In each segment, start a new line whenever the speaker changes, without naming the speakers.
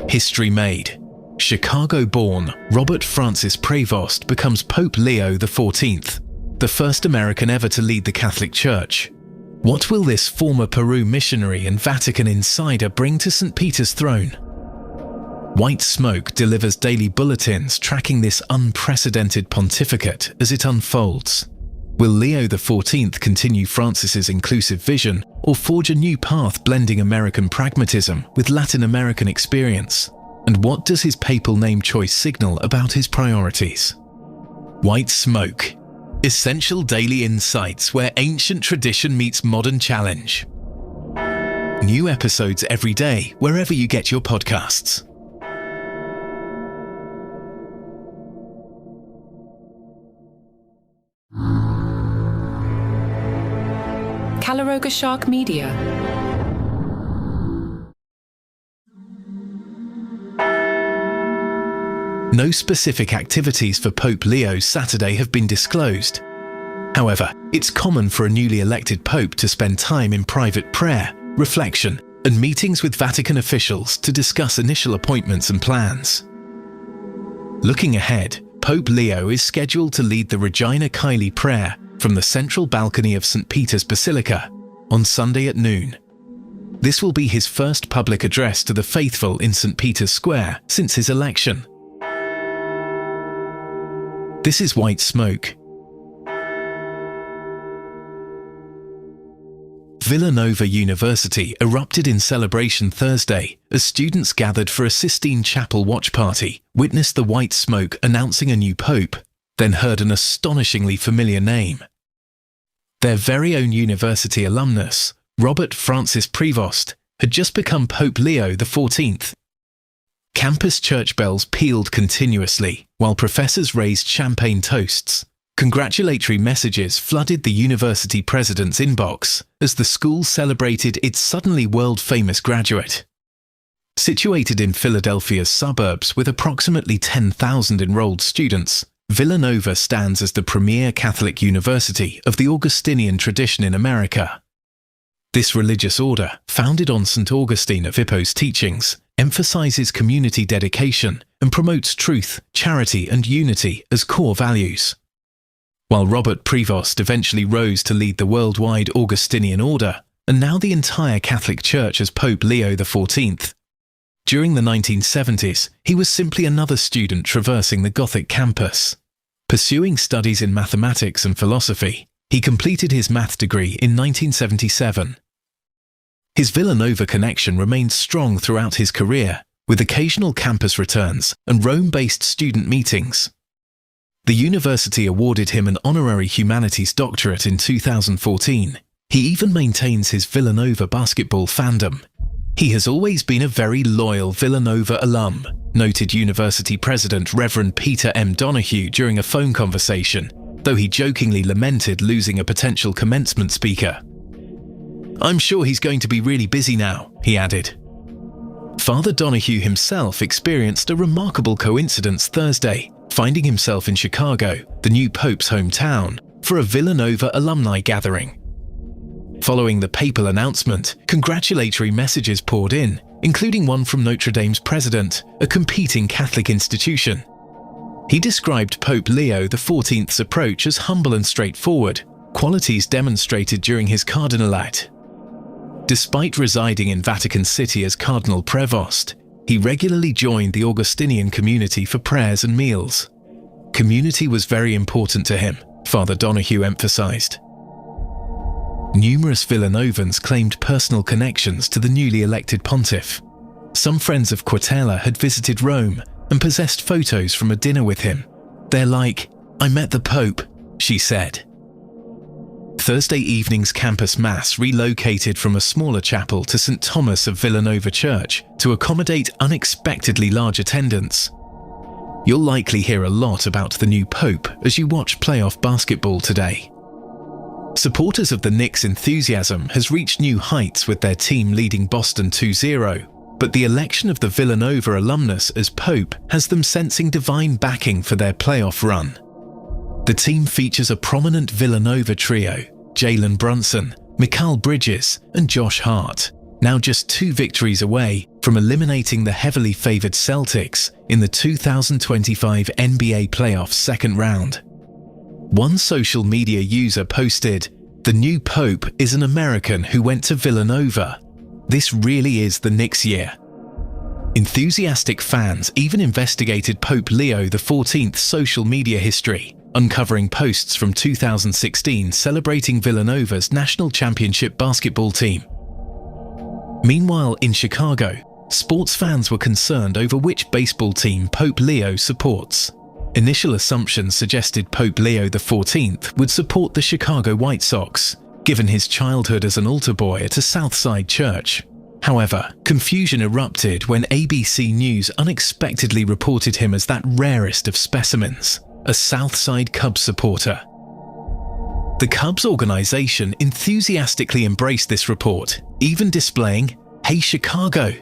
History made. Chicago-born Robert Francis Prevost becomes Pope Leo XIV, the first American ever to lead the Catholic Church. What will this former Peru missionary and Vatican insider bring to St. Peter's throne? White Smoke delivers daily bulletins tracking this unprecedented pontificate as it unfolds. Will Leo XIV continue Francis's inclusive vision or forge a new path blending American pragmatism with Latin American experience? And what does his papal name choice signal about his priorities? White Smoke. Essential daily insights where ancient tradition meets modern challenge. New episodes every day wherever you get your podcasts.
Calaroga Shark Media.
No specific activities for Pope Leo's Saturday have been disclosed. However, it's common for a newly elected pope to spend time in private prayer, reflection, and meetings with Vatican officials to discuss initial appointments and plans. Looking ahead, Pope Leo is scheduled to lead the Regina Caeli prayer from the central balcony of St. Peter's Basilica on Sunday at noon. This will be his first public address to the faithful in St. Peter's Square since his election. This is White Smoke. Villanova University erupted in celebration Thursday as students gathered for a Sistine Chapel watch party, witnessed the White Smoke announcing a new pope, then heard an astonishingly familiar name. Their very own university alumnus, Robert Francis Prevost, had just become Pope Leo XIV. Campus church bells pealed continuously, while professors raised champagne toasts. Congratulatory messages flooded the university president's inbox as the school celebrated its suddenly world-famous graduate. Situated in Philadelphia's suburbs with approximately 10,000 enrolled students, Villanova stands as the premier Catholic university of the Augustinian tradition in America. This religious order, founded on St. Augustine of Hippo's teachings, emphasizes community dedication and promotes truth, charity, and unity as core values. While Robert Prevost eventually rose to lead the worldwide Augustinian order, and now the entire Catholic Church as Pope Leo XIV, during the 1970s, he was simply another student traversing the Gothic campus. Pursuing studies in mathematics and philosophy, he completed his math degree in 1977. His Villanova connection remained strong throughout his career, with occasional campus returns and Rome-based student meetings. The university awarded him an honorary humanities doctorate in 2014. He even maintains his Villanova basketball fandom. He has always been a very loyal Villanova alum, noted university president Reverend Peter M. Donahue during a phone conversation, though he jokingly lamented losing a potential commencement speaker. "I'm sure he's going to be really busy now," he added. Father Donahue himself experienced a remarkable coincidence Thursday, finding himself in Chicago, the new pope's hometown, for a Villanova alumni gathering. Following the papal announcement, congratulatory messages poured in, including one from Notre Dame's president, a competing Catholic institution. He described Pope Leo XIV's approach as humble and straightforward, qualities demonstrated during his cardinalate. Despite residing in Vatican City as Cardinal Prevost, he regularly joined the Augustinian community for prayers and meals. Community was very important to him, Father Donahue emphasized. Numerous Villanovans claimed personal connections to the newly elected pontiff. Some friends of Quatela had visited Rome and possessed photos from a dinner with him. "They're like, 'I met the Pope,'" she said. Thursday evening's campus mass relocated from a smaller chapel to St. Thomas of Villanova Church to accommodate unexpectedly large attendance. You'll likely hear a lot about the new pope as you watch playoff basketball today. Supporters of the Knicks' enthusiasm has reached new heights with their team leading Boston 2-0, but the election of the Villanova alumnus as pope has them sensing divine backing for their playoff run. The team features a prominent Villanova trio, Jalen Brunson, Mikal Bridges, and Josh Hart, now just 2 victories away from eliminating the heavily favoured Celtics in the 2025 NBA playoffs second round. One social media user posted, "The new Pope is an American who went to Villanova. This really is the Knicks year." Enthusiastic fans even investigated Pope Leo XIV's social media history, uncovering posts from 2016 celebrating Villanova's national championship basketball team. Meanwhile, in Chicago, sports fans were concerned over which baseball team Pope Leo supports. Initial assumptions suggested Pope Leo XIV would support the Chicago White Sox, given his childhood as an altar boy at a Southside church. However, confusion erupted when ABC News unexpectedly reported him as that rarest of specimens, a Southside Cubs supporter. The Cubs organization enthusiastically embraced this report, even displaying, "Hey Chicago,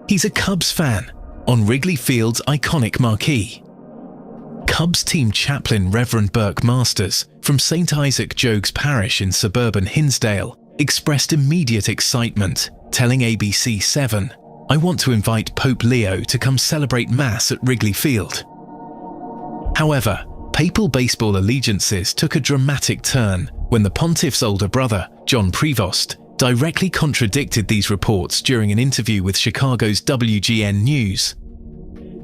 he's a Cubs fan," on Wrigley Field's iconic marquee. Cubs team chaplain Reverend Burke Masters from St. Isaac Jogues Parish in suburban Hinsdale expressed immediate excitement, telling ABC 7, "I want to invite Pope Leo to come celebrate Mass at Wrigley Field." However, papal baseball allegiances took a dramatic turn when the pontiff's older brother, John Prevost, directly contradicted these reports during an interview with Chicago's WGN News.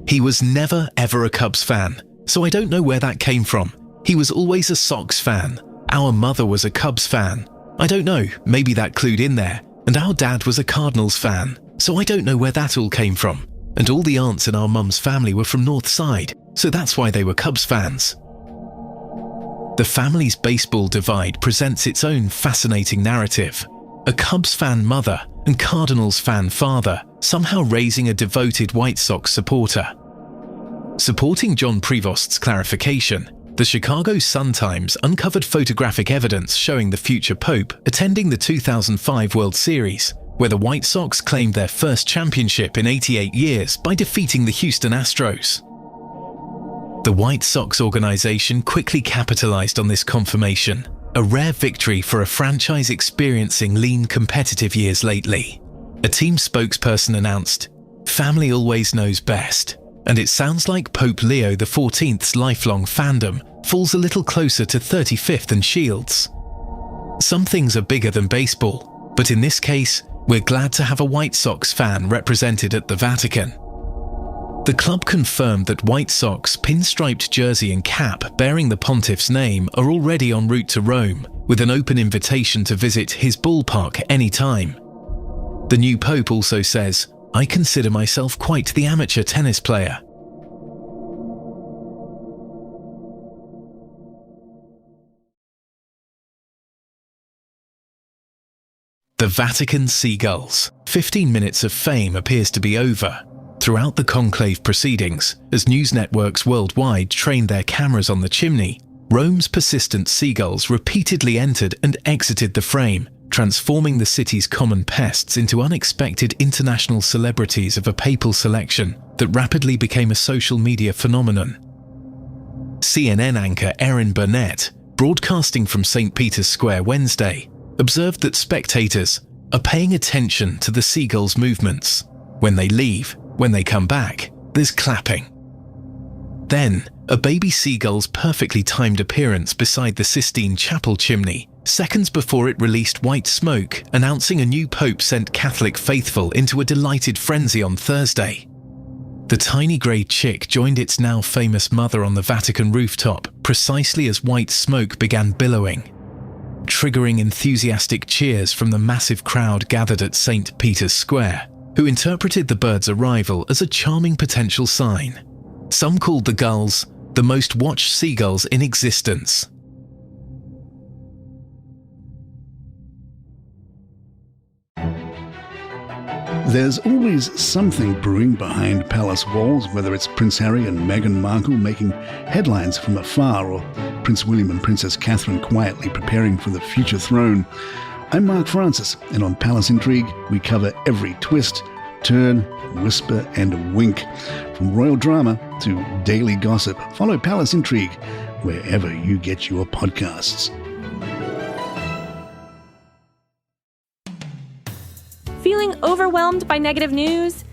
"He was never ever a Cubs fan, so I don't know where that came from. He was always a Sox fan. Our mother was a Cubs fan. I don't know, maybe that clued in there. And our dad was a Cardinals fan, so I don't know where that all came from. And all the aunts in our mum's family were from North Side, so that's why they were Cubs fans." The family's baseball divide presents its own fascinating narrative. A Cubs fan mother and Cardinals fan father somehow raising a devoted White Sox supporter. Supporting John Prevost's clarification, the Chicago Sun-Times uncovered photographic evidence showing the future Pope attending the 2005 World Series, where the White Sox claimed their first championship in 88 years by defeating the Houston Astros. The White Sox organization quickly capitalized on this confirmation, a rare victory for a franchise experiencing lean competitive years lately. A team spokesperson announced, "Family always knows best. And it sounds like Pope Leo XIV's lifelong fandom falls a little closer to 35th and Shields. Some things are bigger than baseball, but in this case, we're glad to have a White Sox fan represented at the Vatican." The club confirmed that White Sox pinstriped jersey and cap bearing the pontiff's name are already en route to Rome, with an open invitation to visit his ballpark anytime. The new Pope also says, "I consider myself quite the amateur tennis player." The Vatican Seagulls. 15 minutes of fame appears to be over. Throughout the conclave proceedings, as news networks worldwide trained their cameras on the chimney, Rome's persistent seagulls repeatedly entered and exited the frame, transforming the city's common pests into unexpected international celebrities of a papal selection that rapidly became a social media phenomenon. CNN anchor Erin Burnett, broadcasting from St. Peter's Square Wednesday, observed that spectators are paying attention to the seagulls' movements. When they leave, when they come back, there's clapping. Then, a baby seagull's perfectly timed appearance beside the Sistine Chapel chimney, seconds before it released white smoke announcing a new pope sent Catholic faithful into a delighted frenzy on Thursday. The tiny grey chick joined its now famous mother on the Vatican rooftop precisely as white smoke began billowing, triggering enthusiastic cheers from the massive crowd gathered at St. Peter's Square, who interpreted the bird's arrival as a charming potential sign. Some called the gulls the most watched seagulls in existence.
There's always something brewing behind palace walls, whether it's Prince Harry and Meghan Markle making headlines from afar, or Prince William and Princess Catherine quietly preparing for the future throne. I'm Mark Francis, and on Palace Intrigue, we cover every twist, turn, whisper, and wink. From royal drama to daily gossip, follow Palace Intrigue wherever you get your podcasts.
Feeling overwhelmed by negative news?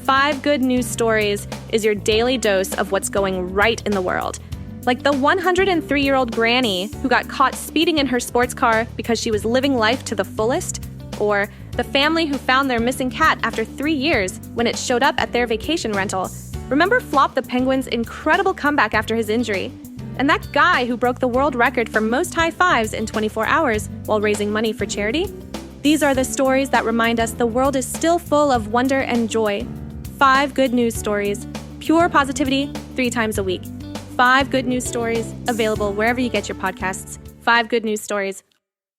5 Good News Stories is your daily dose of what's going right in the world. Like the 103-year-old granny who got caught speeding in her sports car because she was living life to the fullest, or the family who found their missing cat after 3 years when it showed up at their vacation rental. Remember Flop the penguin's incredible comeback after his injury? And that guy who broke the world record for most high fives in 24 hours while raising money for charity? These are the stories that remind us the world is still full of wonder and joy. 5 Good News Stories. Pure positivity 3 times a week. 5 Good News Stories, available wherever you get your podcasts. 5 Good News Stories.